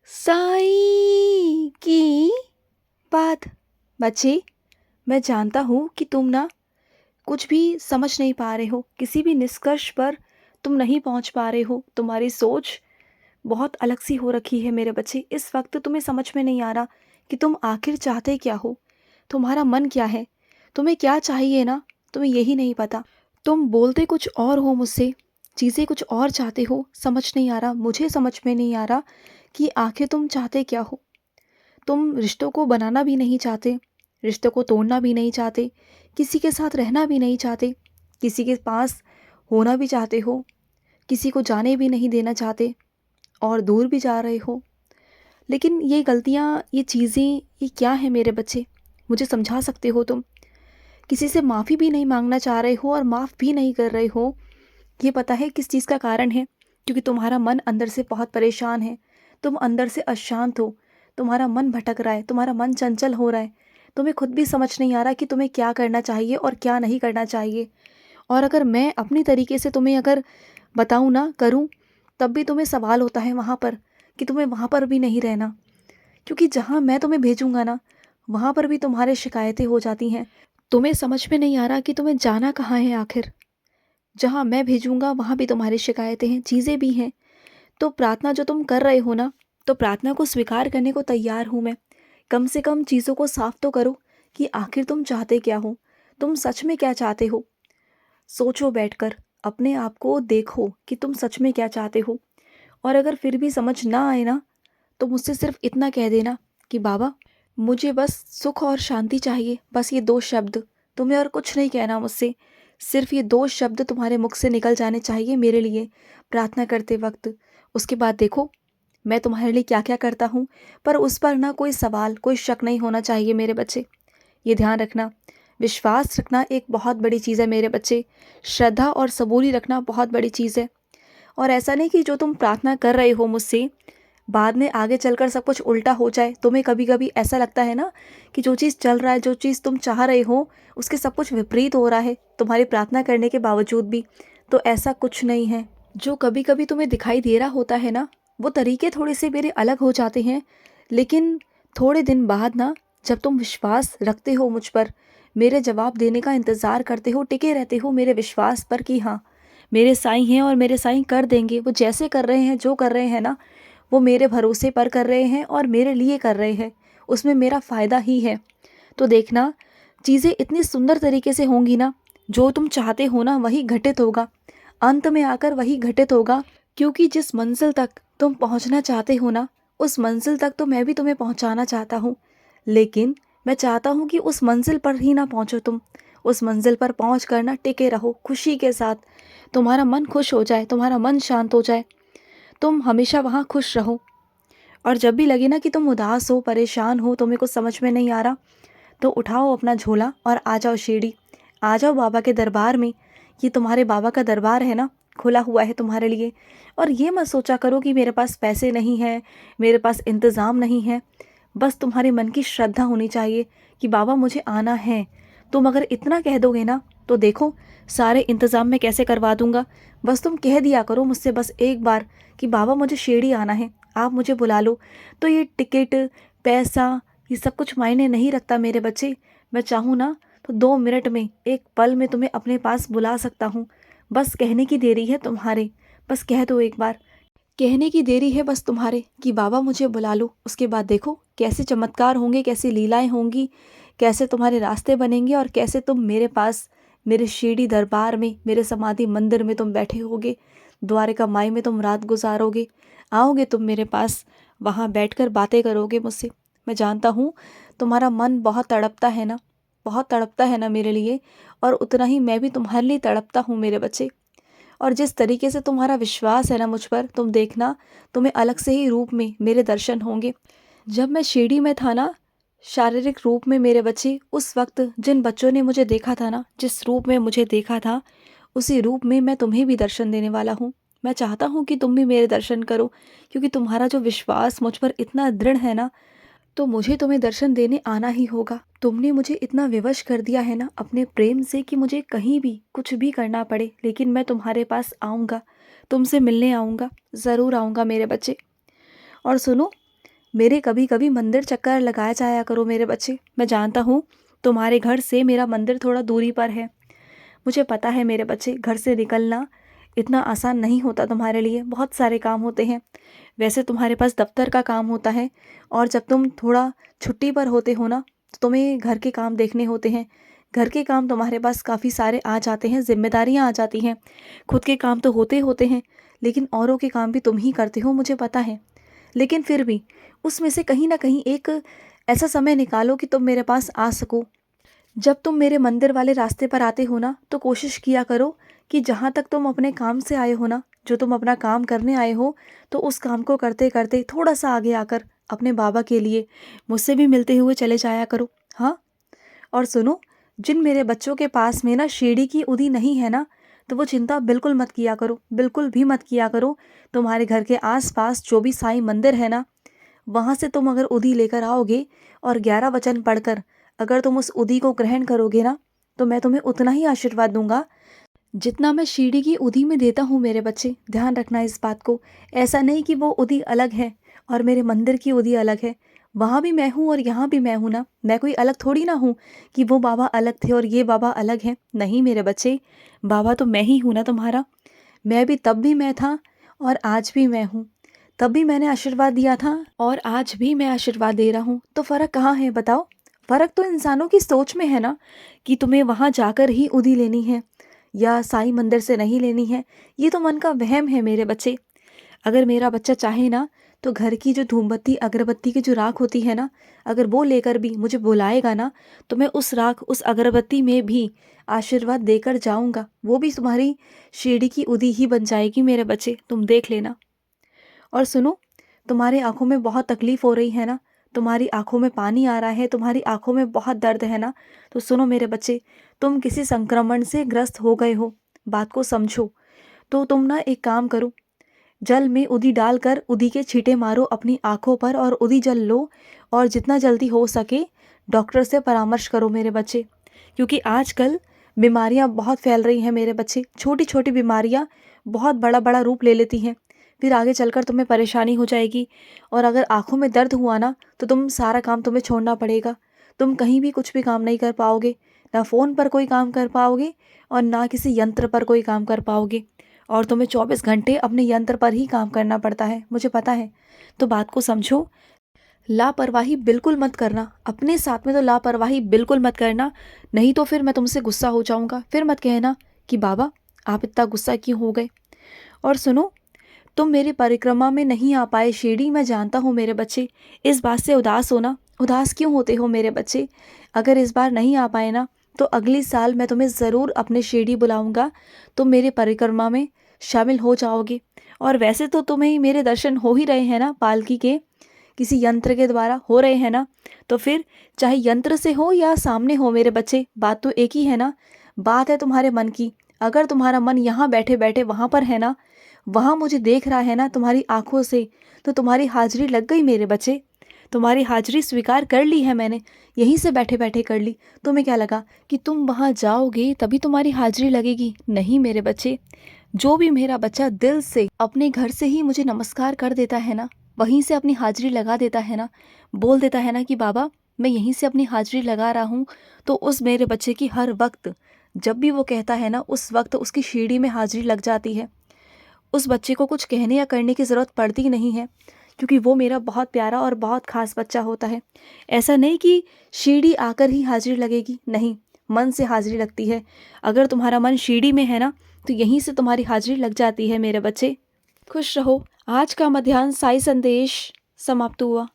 साईं की बात। बच्चे, मैं जानता हूँ कि तुम ना कुछ भी समझ नहीं पा रहे हो, किसी भी निष्कर्ष पर तुम नहीं पहुँच पा रहे हो। तुम्हारी सोच बहुत अलग सी हो रखी है मेरे बच्चे। इस वक्त तुम्हें समझ में नहीं आ रहा कि तुम आखिर चाहते क्या हो, तुम्हारा मन क्या है, तुम्हें क्या चाहिए ना, तुम्हें यही नहीं पता। तुम बोलते कुछ और हो मुझसे, चीज़ें कुछ और चाहते हो। समझ नहीं आ रहा, मुझे समझ में नहीं आ रहा कि आखिर तुम चाहते क्या हो। तुम रिश्तों को बनाना भी नहीं चाहते, रिश्तों को तोड़ना भी नहीं चाहते, किसी के साथ रहना भी नहीं चाहते, किसी के पास होना भी चाहते हो, किसी को जाने भी नहीं देना चाहते और दूर भी जा रहे हो। लेकिन ये गलतियाँ, ये चीज़ें, ये क्या है मेरे बच्चे? मुझे समझा सकते हो तुम? किसी से माफ़ी भी नहीं मांगना चाह रहे हो और माफ़ भी नहीं कर रहे हो। ये पता है किस चीज़ का कारण है? क्योंकि तुम्हारा मन अंदर से बहुत परेशान है, तुम अंदर से अशांत हो, तुम्हारा मन भटक रहा है, तुम्हारा मन चंचल हो रहा है। तुम्हें खुद भी समझ नहीं आ रहा कि तुम्हें क्या करना चाहिए और क्या नहीं करना चाहिए। और अगर मैं अपनी तरीके से तुम्हें अगर बताऊँ ना, करूँ, तब भी तुम्हें सवाल होता है वहाँ पर कि तुम्हें वहाँ पर भी नहीं रहना। क्योंकि जहाँ मैं तुम्हें भेजूँगा ना, वहाँ पर भी तुम्हारे शिकायतें हो जाती हैं। तुम्हें समझ में नहीं आ रहा कि तुम्हें जाना कहाँ है आखिर? जहाँ मैं भेजूँगा वहाँ भी तुम्हारी शिकायतें हैं, चीज़ें भी हैं। तो प्रार्थना जो तुम कर रहे हो ना, तो प्रार्थना को स्वीकार करने को तैयार हूँ मैं। कम से कम चीज़ों को साफ तो करो कि आखिर तुम चाहते क्या हो? तुम सच में क्या चाहते हो? सोचो बैठकर, अपने आप को देखो कि तुम सच में क्या चाहते हो। और अगर फिर भी समझ ना आए ना, तो मुझसे सिर्फ इतना कह देना कि बाबा, मुझे बस सुख और शांति चाहिए। बस ये 2 शब्द, तुम्हें और कुछ नहीं कहना मुझसे। सिर्फ ये 2 शब्द तुम्हारे मुख से निकल जाने चाहिए मेरे लिए प्रार्थना करते वक़्त। उसके बाद देखो, मैं तुम्हारे लिए क्या-क्या करता हूँ, पर उस पर ना कोई सवाल, कोई शक नहीं होना चाहिए मेरे बच्चे। ये ध्यान रखना, विश्वास रखना एक बहुत बड़ी चीज़ है मेरे बच्चे। श्रद्धा और सबूरी रखना बहुत बड़ी चीज़ है। और ऐसा नहीं कि जो तुम प्रार्थना कर रहे हो मुझसे, बाद में आगे चलकर सब कुछ उल्टा हो जाए। तुम्हें कभी-कभी ऐसा लगता है ना कि जो चीज़ चल रहा है, जो चीज़ तुम चाह रहे हो, उसके सब कुछ विपरीत हो रहा है, तुम्हारी प्रार्थना करने के बावजूद भी। तो ऐसा कुछ नहीं है। जो कभी-कभी तुम्हें दिखाई दे रहा होता है ना, वो तरीके थोड़े-से मेरे अलग हो जाते हैं। लेकिन थोड़े दिन बाद ना, जब तुम विश्वास रखते हो मुझ पर, मेरे जवाब देने का इंतज़ार करते हो, टिके रहते हो मेरे विश्वास पर कि हाँ, मेरे साईं हैं और मेरे साईं कर देंगे। वो जैसे कर रहे हैं, जो कर रहे हैं ना, वो मेरे भरोसे पर कर रहे हैं और मेरे लिए कर रहे हैं, उसमें मेरा फ़ायदा ही है। तो देखना, चीज़ें इतनी सुंदर तरीके से होंगी ना, जो तुम चाहते हो ना वही घटित होगा, अंत में आकर वही घटित होगा। क्योंकि जिस मंजिल तक तुम पहुंचना चाहते हो ना, उस मंजिल तक तो मैं भी तुम्हें पहुंचाना चाहता हूँ। लेकिन मैं चाहता हूँ कि उस मंजिल पर ही ना पहुँचो तुम। उस मंजिल पर पहुँच कर ना टिके रहो खुशी के साथ, तुम्हारा मन खुश हो जाए, तुम्हारा मन शांत हो जाए, तुम हमेशा वहाँ खुश रहो। और जब भी लगे ना कि तुम उदास हो, परेशान हो, तुम्हें कुछ समझ में नहीं आ रहा, तो उठाओ अपना झोला और आ जाओ शिरडी, आ जाओ बाबा के दरबार में। ये तुम्हारे बाबा का दरबार है ना, खुला हुआ है तुम्हारे लिए। और ये मत सोचा करो कि मेरे पास पैसे नहीं हैं, मेरे पास इंतज़ाम नहीं है। बस तुम्हारे मन की श्रद्धा होनी चाहिए कि बाबा मुझे आना है। तुम अगर इतना कह दोगे ना, तो देखो सारे इंतज़ाम मैं कैसे करवा दूंगा। बस तुम कह दिया करो मुझसे बस एक बार कि बाबा मुझे शिरडी आना है, आप मुझे बुला लो। तो ये टिकट, पैसा, ये सब कुछ मायने नहीं रखता मेरे बच्चे। मैं चाहूँ ना तो 2 मिनट में, 1 पल में तुम्हें अपने पास बुला सकता हूँ। बस कहने की देरी है तुम्हारे। बस कह दो एक बार, कहने की देरी है बस तुम्हारे कि बाबा मुझे बुला लो। उसके बाद देखो कैसे चमत्कार होंगे, कैसी लीलाएं होंगी, कैसे तुम्हारे रास्ते बनेंगे और कैसे तुम मेरे पास, मेरे शिरडी दरबार में, मेरे समाधि मंदिर में तुम बैठे होगे, द्वारिका माई में तुम रात गुजारोगे। आओगे तुम मेरे पास, वहाँ बैठकर बातें करोगे मुझसे। मैं जानता हूँ तुम्हारा मन बहुत तड़पता है ना, बहुत तड़पता है ना मेरे लिए, और उतना ही मैं भी तुम्हारे लिए तड़पता हूँ मेरे बच्चे। और जिस तरीके से तुम्हारा विश्वास है ना मुझ पर, तुम देखना तुम्हें अलग से ही रूप में मेरे दर्शन होंगे। जब मैं शिरडी में था ना, शारीरिक रूप में मेरे बच्चे, उस वक्त जिन बच्चों ने मुझे देखा था ना, जिस रूप में मुझे देखा था, उसी रूप में मैं तुम्हें भी दर्शन देने वाला हूँ। मैं चाहता हूँ कि तुम भी मेरे दर्शन करो, क्योंकि तुम्हारा जो विश्वास मुझ पर इतना दृढ़ है ना, तो मुझे तुम्हें दर्शन देने आना ही होगा। तुमने मुझे इतना विवश कर दिया है ना अपने प्रेम से कि मुझे कहीं भी कुछ भी करना पड़े, लेकिन मैं तुम्हारे पास आऊँगा, तुमसे मिलने आऊँगा, ज़रूर आऊँगा मेरे बच्चे। और सुनो, मेरे कभी कभी मंदिर चक्कर लगाया जाया करो मेरे बच्चे। मैं जानता हूँ तुम्हारे घर से मेरा मंदिर थोड़ा दूरी पर है। मुझे पता है मेरे बच्चे, घर से निकलना इतना आसान नहीं होता तुम्हारे लिए, बहुत सारे काम होते हैं। वैसे तुम्हारे पास दफ्तर का काम होता है, और जब तुम थोड़ा छुट्टी पर होते हो ना, तो तुम्हें घर के काम देखने होते हैं। घर के काम तुम्हारे पास काफ़ी सारे आ जाते हैं, जिम्मेदारियां आ जाती हैं। खुद के काम तो होते होते हैं, लेकिन औरों के काम भी तुम ही करते हो, मुझे पता है। लेकिन फिर भी उसमें से कहीं ना कहीं एक ऐसा समय निकालो कि तुम मेरे पास आ सको। जब तुम मेरे मंदिर वाले रास्ते पर आते हो ना, तो कोशिश किया करो कि जहाँ तक तुम अपने काम से आए हो ना, जो तुम अपना काम करने आए हो, तो उस काम को करते करते थोड़ा सा आगे आकर अपने बाबा के लिए मुझसे भी मिलते हुए चले जाया करो। हाँ, और सुनो, जिन मेरे बच्चों के पास में ना शीढ़ी की उदी नहीं है ना, तो वो चिंता बिल्कुल मत किया करो, बिल्कुल भी मत किया करो। तुम्हारे घर के आसपास जो भी साईं मंदिर है ना, वहाँ से तुम अगर उदी लेकर आओगे और 11 वचन पढ़कर अगर तुम उस उदी को ग्रहण करोगे ना, तो मैं तुम्हें उतना ही आशीर्वाद दूंगा जितना मैं शीढ़ी की उदी में देता हूँ मेरे बच्चे। ध्यान रखना इस बात को। ऐसा नहीं कि वो उदी अलग है और मेरे मंदिर की उदी अलग है। वहाँ भी मैं हूँ और यहाँ भी मैं हूँ ना। मैं कोई अलग थोड़ी ना हूँ कि वो बाबा अलग थे और ये बाबा अलग है। नहीं मेरे बच्चे, बाबा तो मैं ही हूँ ना तुम्हारा। मैं भी तब भी मैं था और आज भी मैं हूँ। तब भी मैंने आशीर्वाद दिया था और आज भी मैं आशीर्वाद दे रहा हूँ। तो फ़र्क कहाँ है बताओ? फ़र्क तो इंसानों की सोच में है ना, कि तुम्हें वहाँ जाकर ही उदी लेनी है या साईं मंदिर से नहीं लेनी है। ये तो मन का वहम है मेरे बच्चे। अगर मेरा बच्चा चाहे ना, तो घर की जो धूमबत्ती अगरबत्ती की जो राख होती है ना, अगर वो लेकर भी मुझे बुलाएगा ना, तो मैं उस राख उस अगरबत्ती में भी आशीर्वाद देकर जाऊंगा। वो भी तुम्हारी शीढ़ी की उदी ही बन जाएगी मेरे बच्चे, तुम देख लेना। और सुनो, तुम्हारी आंखों में बहुत तकलीफ हो रही है ना, तुम्हारी आंखों में पानी आ रहा है, तुम्हारी आंखों में बहुत दर्द है ना, तो सुनो मेरे बच्चे, तुम किसी संक्रमण से ग्रस्त हो गए हो। बात को समझो। तो तुम ना एक काम करो, जल में उदी डालकर उदी के छींटे मारो अपनी आंखों पर और उदी जल लो, और जितना जल्दी हो सके डॉक्टर से परामर्श करो मेरे बच्चे। क्योंकि आजकल बीमारियां बहुत फैल रही हैं मेरे बच्चे। छोटी छोटी बीमारियां बहुत बड़ा बड़ा रूप ले लेती हैं, फिर आगे चलकर तुम्हें परेशानी हो जाएगी। और अगर आंखों में दर्द हुआ ना, तो तुम सारा काम तुम्हें छोड़ना पड़ेगा। तुम कहीं भी कुछ भी काम नहीं कर पाओगे, ना फ़ोन पर कोई काम कर पाओगे और ना किसी यंत्र पर कोई काम कर पाओगे। और तुम्हें 24 घंटे अपने यंत्र पर ही काम करना पड़ता है, मुझे पता है। तो बात को समझो। लापरवाही बिल्कुल मत करना, अपने साथ में तो लापरवाही बिल्कुल मत करना, नहीं तो फिर मैं तुमसे गुस्सा हो जाऊंगा। फिर मत कहना कि बाबा आप इतना गुस्सा क्यों हो गए। और सुनो, तुम मेरी परिक्रमा में नहीं आ पाए शिरडी, मैं जानता हूँ मेरे बच्चे। इस बात से उदास होना, उदास क्यों होते हो मेरे बच्चे? अगर इस बार नहीं आ पाए ना, तो अगली साल मैं तुम्हें ज़रूर अपने शिरडी बुलाऊंगा। तुम मेरे परिक्रमा में शामिल हो जाओगे। और वैसे तो तुम्हें मेरे दर्शन हो ही रहे हैं ना, पालकी के किसी यंत्र के द्वारा हो रहे हैं ना। तो फिर चाहे यंत्र से हो या सामने हो मेरे बच्चे, बात तो एक ही है ना। बात है तुम्हारे मन की। अगर तुम्हारा मन यहाँ बैठे बैठे वहाँ पर है ना, वहाँ मुझे देख रहा है ना तुम्हारी आंखों से, तो तुम्हारी हाजिरी लग गई मेरे बच्चे। तुम्हारी हाजिरी स्वीकार कर ली है मैंने, यहीं से बैठे बैठे कर ली। तुम्हें क्या लगा कि तुम वहाँ जाओगे तभी तुम्हारी हाजिरी लगेगी? नहीं मेरे बच्चे, जो भी मेरा बच्चा दिल से अपने घर से ही मुझे नमस्कार कर देता है ना, वहीं से अपनी हाजिरी लगा देता है ना, बोल देता है ना कि बाबा मैं यहीं से अपनी हाजिरी लगा रहा हूँ, तो उस मेरे बच्चे की हर वक्त जब भी वो कहता है ना, उस वक्त उसकी शीढ़ी में हाजिरी लग जाती है। उस बच्चे को कुछ कहने या करने की ज़रूरत पड़ती ही नहीं है, क्योंकि वो मेरा बहुत प्यारा और बहुत ख़ास बच्चा होता है। ऐसा नहीं कि शीढ़ी आकर ही हाजिरी लगेगी, नहीं, मन से हाजिरी लगती है। अगर तुम्हारा मन शीढ़ी में है ना, तो यहीं से तुम्हारी हाजिरी लग जाती है मेरे बच्चे। खुश रहो। आज का मध्याह्न साई संदेश समाप्त हुआ।